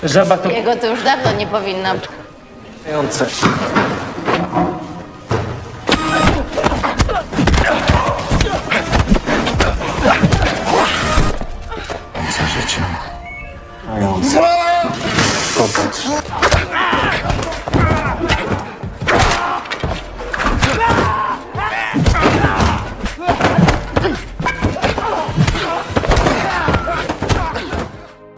Żaba to Jego to już dawno nie powinno. p***ące. Co życie? P***ące. Popatrz.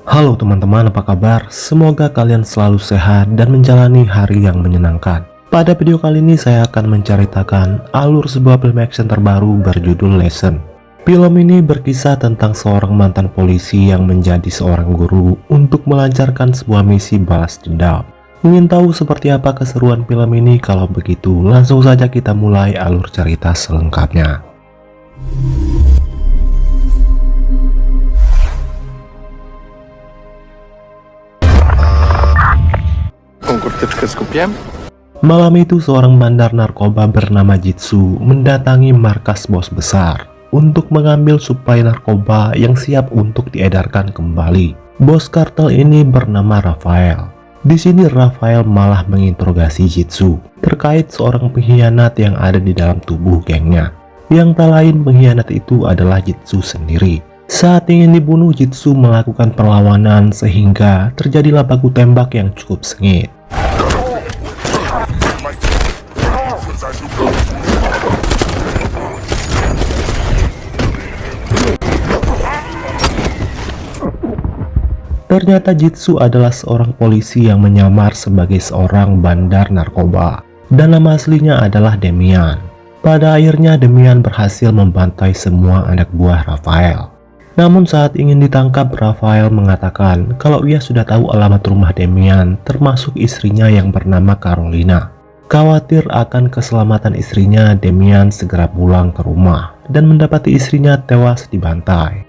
Halo teman-teman, apa kabar? Semoga kalian selalu sehat dan menjalani hari yang menyenangkan. Pada video kali ini saya akan menceritakan alur sebuah film action terbaru berjudul Lesson. Film ini berkisah tentang seorang mantan polisi yang menjadi seorang guru untuk melancarkan sebuah misi balas dendam. Ingin tahu seperti apa keseruan film ini? Kalau begitu langsung saja kita mulai alur cerita selengkapnya. Kurteczkę skupiłem? Malam itu seorang bandar narkoba bernama Jitsu mendatangi markas bos besar untuk mengambil suplai narkoba yang siap untuk diedarkan kembali. Bos kartel ini bernama Rafael. Di sini Rafael malah menginterogasi Jitsu terkait seorang pengkhianat yang ada di dalam tubuh gengnya. Yang tak lain pengkhianat itu adalah Jitsu sendiri. Saat ingin dibunuh, Jitsu melakukan perlawanan sehingga terjadilah baku tembak yang cukup sengit. Ternyata Jitsu adalah seorang polisi yang menyamar sebagai seorang bandar narkoba, dan nama aslinya adalah Demian. Pada akhirnya Demian berhasil membantai semua anak buah Rafael. Namun saat ingin ditangkap, Rafael mengatakan kalau ia sudah tahu alamat rumah Demian, termasuk istrinya yang bernama Carolina. Khawatir akan keselamatan istrinya, Demian segera pulang ke rumah dan mendapati istrinya tewas dibantai.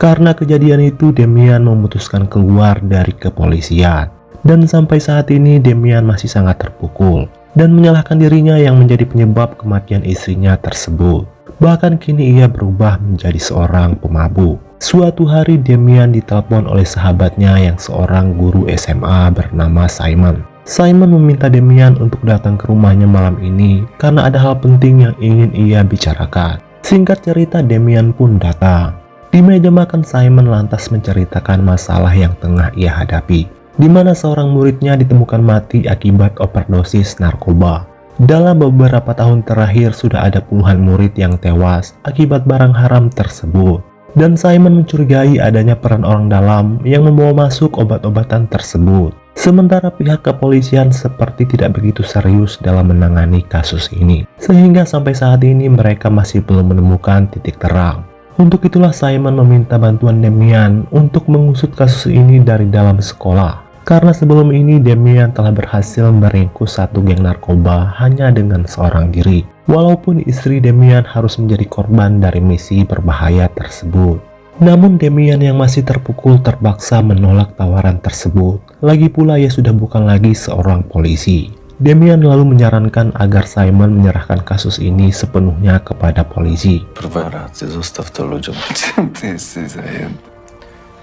Karena kejadian itu, Demian memutuskan keluar dari kepolisian. Dan sampai saat ini Demian masih sangat terpukul dan menyalahkan dirinya yang menjadi penyebab kematian istrinya tersebut. Bahkan kini ia berubah menjadi seorang pemabuk. Suatu hari Demian ditelepon oleh sahabatnya yang seorang guru SMA bernama Simon. Simon meminta Demian untuk datang ke rumahnya malam ini karena ada hal penting yang ingin ia bicarakan. Singkat cerita, Demian pun datang. Di meja makan, Simon lantas menceritakan masalah yang tengah ia hadapi, di mana seorang muridnya ditemukan mati akibat overdosis narkoba. Dalam beberapa tahun terakhir sudah ada puluhan murid yang tewas akibat barang haram tersebut. Dan Simon mencurigai adanya peran orang dalam yang membawa masuk obat-obatan tersebut. Sementara pihak kepolisian seperti tidak begitu serius dalam menangani kasus ini, sehingga sampai saat ini mereka masih belum menemukan titik terang. Untuk itulah Simon meminta bantuan Demian untuk mengusut kasus ini dari dalam sekolah. Karena sebelum ini Demian telah berhasil meringkus satu geng narkoba hanya dengan seorang diri. Walaupun istri Demian harus menjadi korban dari misi berbahaya tersebut. Namun Demian yang masih terpukul terpaksa menolak tawaran tersebut. Lagi pula ia sudah bukan lagi seorang polisi. Demian lalu menyarankan agar Simon menyerahkan kasus ini sepenuhnya kepada polisi. Rację, zostaw to ludziom. Czym ty jesteś zajęty?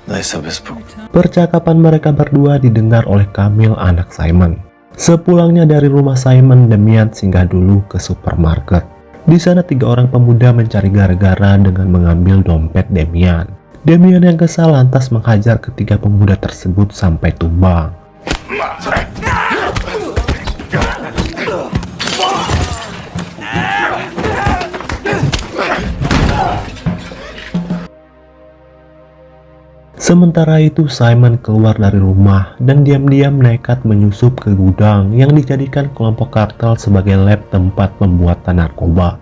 Daj sobie spokój. Percakapan mereka berdua didengar oleh Camille, anak Simon. Sepulangnya dari rumah Simon, Demian singgah dulu ke supermarket. Di sana 3 orang pemuda mencari gara-gara dengan mengambil dompet Demian. Demian yang kesal lantas menghajar ketiga pemuda tersebut sampai tumbang. Sementara itu Simon keluar dari rumah dan diam-diam nekat menyusup ke gudang yang dijadikan kelompok kartel sebagai lab tempat pembuatan narkoba.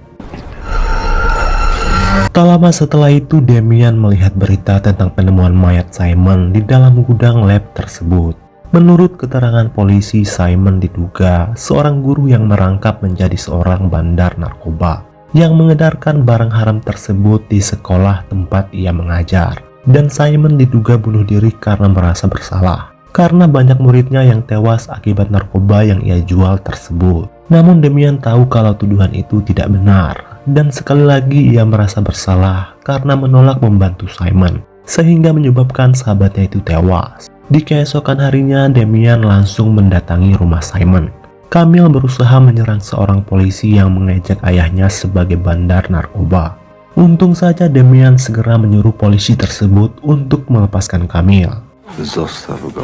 Tak lama setelah itu Demian melihat berita tentang penemuan mayat Simon di dalam gudang lab tersebut. Menurut keterangan polisi, Simon diduga seorang guru yang merangkap menjadi seorang bandar narkoba yang mengedarkan barang haram tersebut di sekolah tempat ia mengajar. Dan Simon diduga bunuh diri karena merasa bersalah, karena banyak muridnya yang tewas akibat narkoba yang ia jual tersebut. Namun Demian tahu kalau tuduhan itu tidak benar, dan sekali lagi ia merasa bersalah karena menolak membantu Simon. sehingga menyebabkan sahabatnya itu tewas. Di keesokan harinya, Damian langsung mendatangi rumah Simon. Kamil berusaha menyerang seorang polisi yang mengejek ayahnya sebagai bandar narkoba. Untung saja Damian segera menyuruh polisi tersebut untuk melepaskan Kamil. Zostaw go.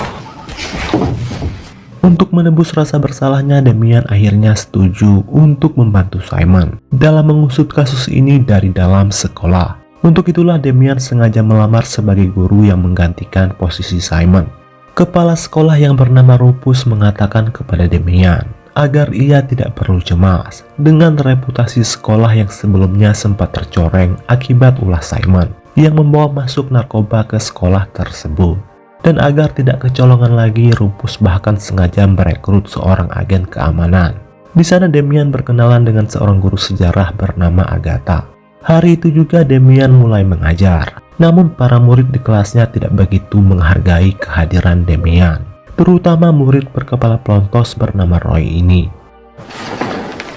Untuk menebus rasa bersalahnya, Damian akhirnya setuju untuk membantu Simon dalam mengusut kasus ini dari dalam sekolah. Untuk itulah Damian sengaja melamar sebagai guru yang menggantikan posisi Simon. Kepala sekolah yang bernama Rufus mengatakan kepada Damian agar ia tidak perlu cemas dengan reputasi sekolah yang sebelumnya sempat tercoreng akibat ulah Simon yang membawa masuk narkoba ke sekolah tersebut. Dan agar tidak kecolongan lagi, Rufus bahkan sengaja merekrut seorang agen keamanan. Di sana Damian berkenalan dengan seorang guru sejarah bernama Agatha. Hari itu juga Damian mulai mengajar. Namun para murid di kelasnya tidak begitu menghargai kehadiran Damian, terutama murid berkepala pelontos bernama Roy ini.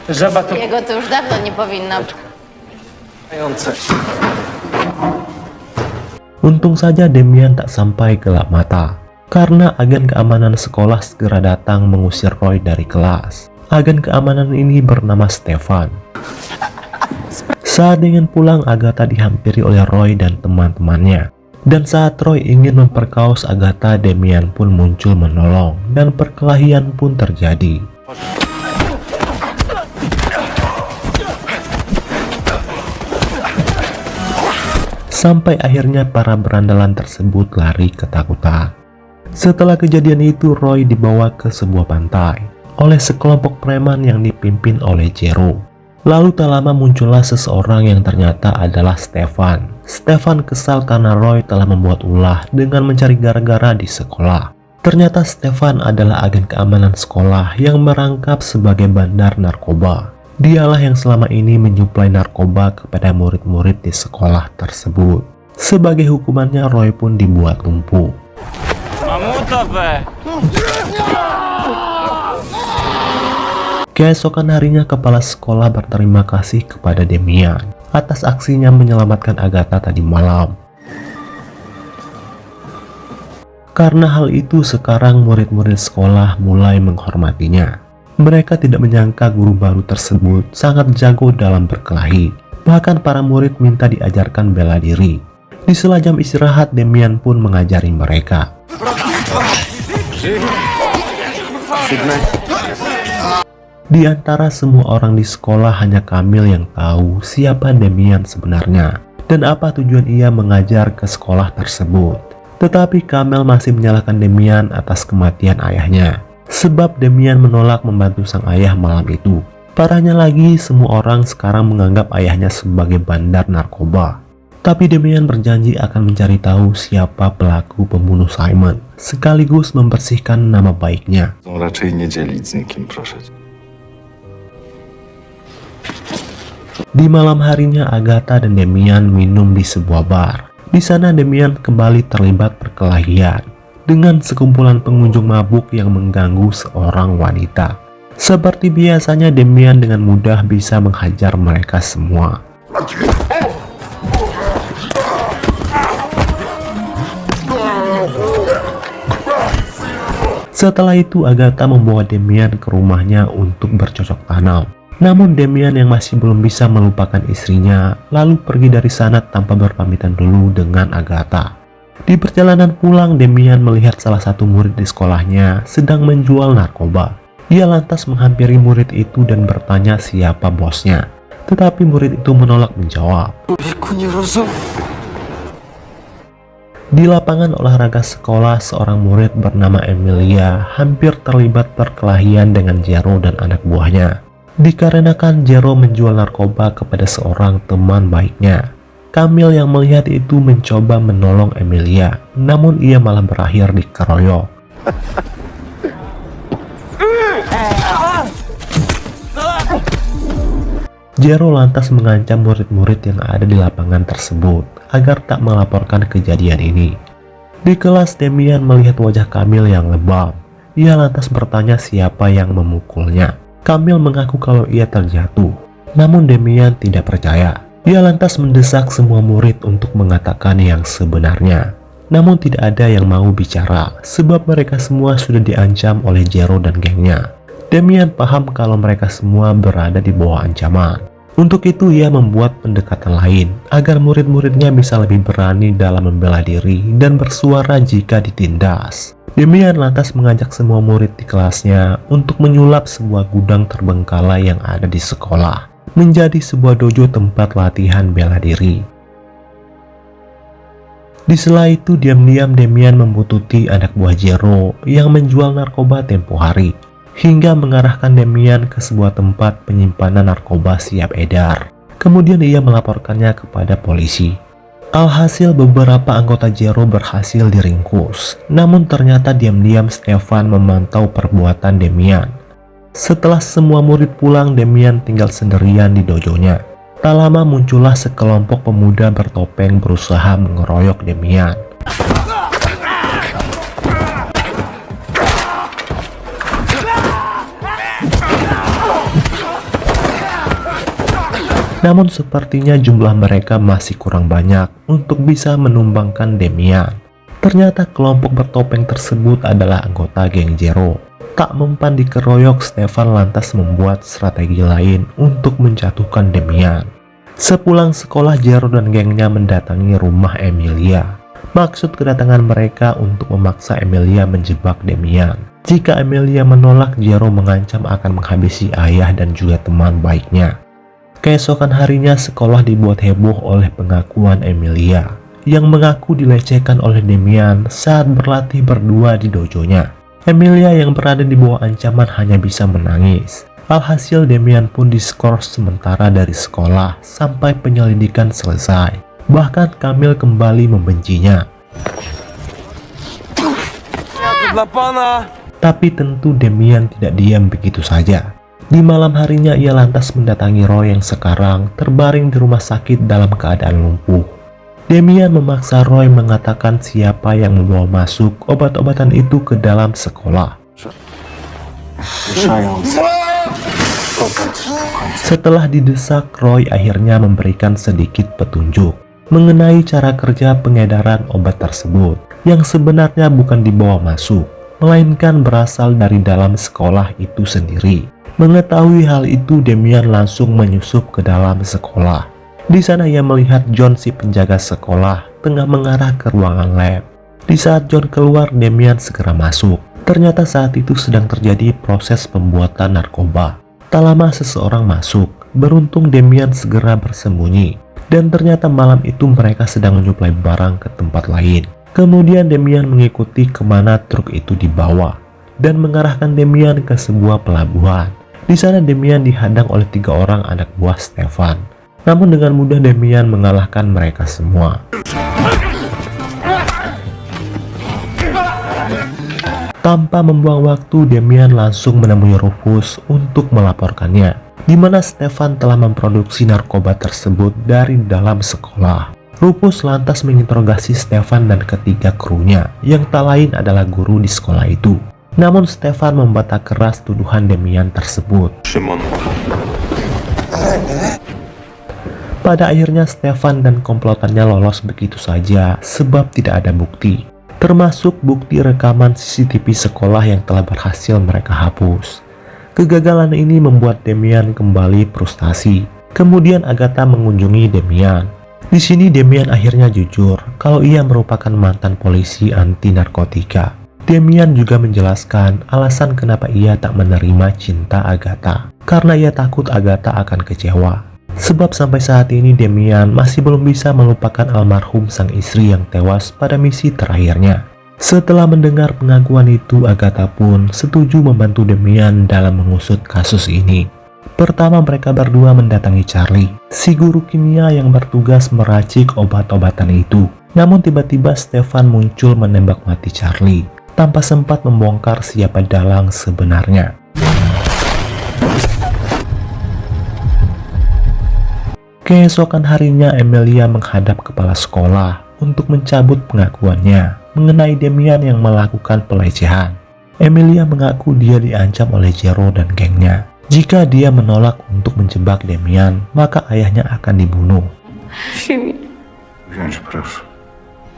Jego to już dawno nie powinno. Untung saja Damian tak sampai gelap mata, karena agen keamanan sekolah segera datang mengusir Roy dari kelas. Agen keamanan ini bernama Stefan. Saat ingin pulang, Agatha dihampiri oleh Roy dan teman-temannya. Dan saat Roy ingin memperkaos Agatha, Damian pun muncul menolong, dan perkelahian pun terjadi. Sampai akhirnya para berandalan tersebut lari ketakutan. Setelah kejadian itu, Roy dibawa ke sebuah pantai oleh sekelompok preman yang dipimpin oleh Jero. Lalu tak lama muncullah seseorang yang ternyata adalah Stefan. Stefan kesal karena Roy telah membuat ulah dengan mencari gara-gara di sekolah. Ternyata Stefan adalah agen keamanan sekolah yang merangkap sebagai bandar narkoba. Dialah yang selama ini menyuplai narkoba kepada murid-murid di sekolah tersebut. Sebagai hukumannya, Roy pun dibuat lumpuh. Keesokan harinya, kepala sekolah berterima kasih kepada Damian atas aksinya menyelamatkan Agatha tadi malam. Karena hal itu, sekarang murid-murid sekolah mulai menghormatinya. Mereka tidak menyangka guru baru tersebut sangat jago dalam berkelahi. Bahkan para murid minta diajarkan bela diri. Di sela jam istirahat, Damian pun mengajari mereka. Di antara semua orang di sekolah, hanya Kamil yang tahu siapa Damian sebenarnya dan apa tujuan ia mengajar ke sekolah tersebut. Tetapi Kamil masih menyalahkan Damian atas kematian ayahnya, sebab Damian menolak membantu sang ayah malam itu. Parahnya lagi, semua orang sekarang menganggap ayahnya sebagai bandar narkoba. Tapi Damian berjanji akan mencari tahu siapa pelaku pembunuh Simon, sekaligus membersihkan nama baiknya. Raczej nie dzielić z nikim, proszę. Di malam harinya, Agatha dan Damian minum di sebuah bar. Di sana Damian kembali terlibat perkelahian dengan sekumpulan pengunjung mabuk yang mengganggu seorang wanita. Seperti biasanya, Damian dengan mudah bisa menghajar mereka semua. Setelah itu, Agatha membawa Damian ke rumahnya untuk bercocok tanam. Namun Damian yang masih belum bisa melupakan istrinya, lalu pergi dari sana tanpa berpamitan dulu dengan Agatha. Di perjalanan pulang, Damian melihat salah satu murid di sekolahnya sedang menjual narkoba. Ia lantas menghampiri murid itu dan bertanya siapa bosnya. Tetapi murid itu menolak menjawab. Di lapangan olahraga sekolah, seorang murid bernama Emilia hampir terlibat perkelahian dengan Jero dan anak buahnya. Dikarenakan Jero menjual narkoba kepada seorang teman baiknya. Kamil yang melihat itu mencoba menolong Emilia, namun ia malah berakhir dikeroyok. Jero lantas mengancam murid-murid yang ada di lapangan tersebut agar tak melaporkan kejadian ini. Di kelas, Damian melihat wajah Kamil yang lebam. Ia lantas bertanya siapa yang memukulnya. Kamil mengaku kalau ia terjatuh, namun Damian tidak percaya. Ia lantas mendesak semua murid untuk mengatakan yang sebenarnya. Namun tidak ada yang mau bicara, sebab mereka semua sudah diancam oleh Jero dan gengnya. Damian paham kalau mereka semua berada di bawah ancaman. Untuk itu ia membuat pendekatan lain, agar murid-muridnya bisa lebih berani dalam membela diri dan bersuara jika ditindas. Damian lantas mengajak semua murid di kelasnya untuk menyulap sebuah gudang terbengkalai yang ada di sekolah menjadi sebuah dojo tempat latihan bela diri. Di sela itu diam-diam Damian membututi anak buah Jero yang menjual narkoba tempo hari, hingga mengarahkan Damian ke sebuah tempat penyimpanan narkoba siap edar. Kemudian ia melaporkannya kepada polisi. Alhasil beberapa anggota Jero berhasil diringkus, namun ternyata diam-diam Stefan memantau perbuatan Damian. Setelah semua murid pulang, Damian tinggal sendirian di dojonya. Tak lama muncullah sekelompok pemuda bertopeng berusaha mengeroyok Damian. Namun sepertinya jumlah mereka masih kurang banyak untuk bisa menumbangkan Damian. Ternyata kelompok bertopeng tersebut adalah anggota geng Jero. Tak mempan dikeroyok, Stefan lantas membuat strategi lain untuk menjatuhkan Damian. Sepulang sekolah, Jero dan gengnya mendatangi rumah Emilia. Maksud kedatangan mereka untuk memaksa Emilia menjebak Damian. Jika Emilia menolak, Jero mengancam akan menghabisi ayah dan juga teman baiknya. Keesokan harinya sekolah dibuat heboh oleh pengakuan Emilia yang mengaku dilecehkan oleh Damian saat berlatih berdua di dojonya. Emilia yang berada di bawah ancaman hanya bisa menangis. Alhasil Damian pun diskors sementara dari sekolah sampai penyelidikan selesai. Bahkan Kamil kembali membencinya. Tapi tentu Damian tidak diam begitu saja. Di malam harinya ia lantas mendatangi Roy yang sekarang terbaring di rumah sakit dalam keadaan lumpuh. Damian memaksa Roy mengatakan siapa yang membawa masuk obat-obatan itu ke dalam sekolah. Setelah didesak, Roy akhirnya memberikan sedikit petunjuk mengenai cara kerja pengedaran obat tersebut yang sebenarnya bukan dibawa masuk, melainkan berasal dari dalam sekolah itu sendiri. Mengetahui hal itu, Damian langsung menyusup ke dalam sekolah. Di sana ia melihat John si penjaga sekolah tengah mengarah ke ruangan lab. Di saat John keluar, Damian segera masuk. Ternyata saat itu sedang terjadi proses pembuatan narkoba. Tak lama seseorang masuk. Beruntung Damian segera bersembunyi. Dan ternyata malam itu mereka sedang menyuplai barang ke tempat lain. Kemudian Damian mengikuti kemana truk itu dibawa dan mengarahkan Damian ke sebuah pelabuhan. Di sana Damian dihadang oleh 3 orang anak buah Stefan. Namun dengan mudah Damian mengalahkan mereka semua. Tanpa membuang waktu, Damian langsung menemui Rufus untuk melaporkannya, di mana Stefan telah memproduksi narkoba tersebut dari dalam sekolah. Rufus lantas menginterogasi Stefan dan ketiga krunya, yang tak lain adalah guru di sekolah itu. Namun Stefan membantah keras tuduhan Damian tersebut. Pada akhirnya Stefan dan komplotannya lolos begitu saja sebab tidak ada bukti, termasuk bukti rekaman CCTV sekolah yang telah berhasil mereka hapus. Kegagalan ini membuat Damian kembali frustasi. Kemudian Agatha mengunjungi Damian. Di sini Damian akhirnya jujur kalau ia merupakan mantan polisi anti narkotika. Damian juga menjelaskan alasan kenapa ia tak menerima cinta Agatha, karena ia takut Agatha akan kecewa. Sebab sampai saat ini Damian masih belum bisa melupakan almarhum sang istri yang tewas pada misi terakhirnya. Setelah mendengar pengakuan itu, Agatha pun setuju membantu Damian dalam mengusut kasus ini. Pertama mereka berdua mendatangi Charlie, si guru kimia yang bertugas meracik obat-obatan itu. Namun tiba-tiba Stefan muncul menembak mati Charlie, tanpa sempat membongkar siapa dalang sebenarnya. Keesokan harinya Emilia menghadap kepala sekolah untuk mencabut pengakuannya mengenai Damian yang melakukan pelecehan. Emilia mengaku dia diancam oleh Jero dan gengnya. Jika dia menolak untuk menjebak Demian, maka ayahnya akan dibunuh. Wziąć proszę.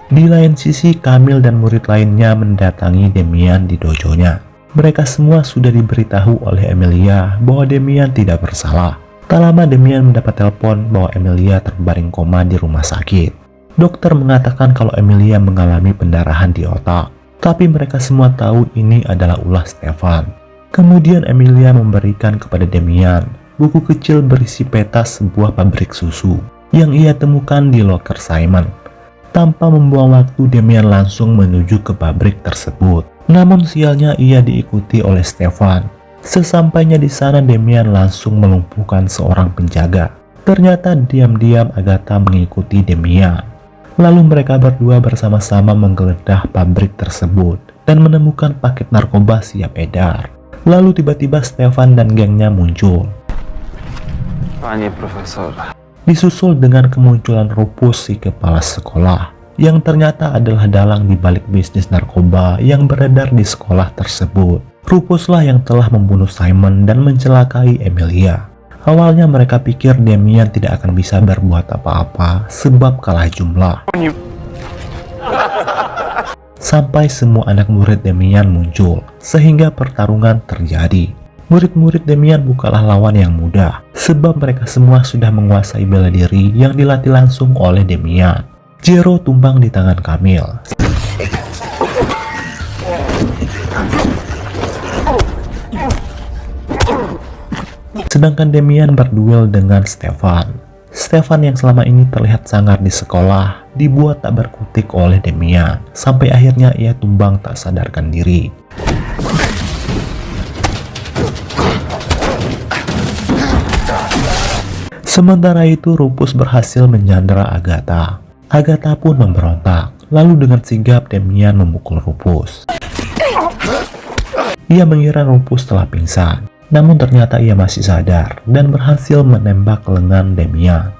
Di lain sisi, Kamil dan murid lainnya mendatangi Demian di dojonya. Mereka semua sudah diberitahu oleh Emilia bahwa Demian tidak bersalah. Tak lama Demian mendapat telepon bahwa Emilia terbaring koma di rumah sakit. Dokter mengatakan kalau Emilia mengalami pendarahan di otak. Tapi mereka semua tahu ini adalah ulah Stefan. Kemudian Emilia memberikan kepada Demian buku kecil berisi peta sebuah pabrik susu yang ia temukan di loker Simon. Tanpa membuang waktu, Demian langsung menuju ke pabrik tersebut. Namun sialnya ia diikuti oleh Stefan. Sesampainya di sana, Demian langsung melumpuhkan seorang penjaga. Ternyata diam-diam Agatha mengikuti Demian. Lalu mereka berdua bersama-sama menggeledah pabrik tersebut dan menemukan paket narkoba siap edar. Lalu tiba-tiba Stefan dan gengnya muncul. Panie profesor. Disusul dengan kemunculan Rufus, si kepala sekolah, yang ternyata adalah dalang di balik bisnis narkoba yang beredar di sekolah tersebut. Rufuslah yang telah membunuh Simon dan mencelakai Emilia. Awalnya mereka pikir Demian tidak akan bisa berbuat apa-apa sebab kalah jumlah. Sampai semua anak murid Demian muncul, sehingga pertarungan terjadi. Murid-murid Demian bukanlah lawan yang mudah, sebab mereka semua sudah menguasai bela diri yang dilatih langsung oleh Demian. Jero tumbang di tangan Kamil. Sedangkan Demian berduel dengan Stefan. Stefan yang selama ini terlihat sangar di sekolah dibuat tak berkutik oleh Demian, sampai akhirnya ia tumbang tak sadarkan diri. Sementara itu Rufus berhasil menyandera Agatha. Agatha pun memberontak. Lalu dengan sigap Demian memukul Rufus. Ia mengira Rufus telah pingsan. Namun ternyata ia masih sadar dan berhasil menembak lengan Demian.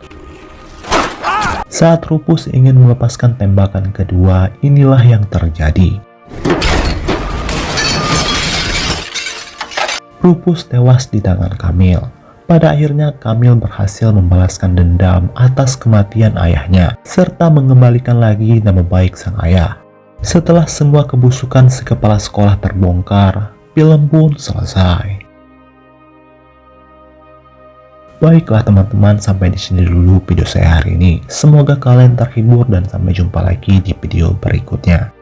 Saat Rufus ingin melepaskan tembakan kedua, inilah yang terjadi. Rufus tewas di tangan Kamil. Pada akhirnya Kamil berhasil membalaskan dendam atas kematian ayahnya, serta mengembalikan lagi nama baik sang ayah. Setelah semua kebusukan si kepala sekolah terbongkar, film pun selesai. Baiklah teman-teman, sampai di sini dulu video saya hari ini. Semoga kalian terhibur dan sampai jumpa lagi di video berikutnya.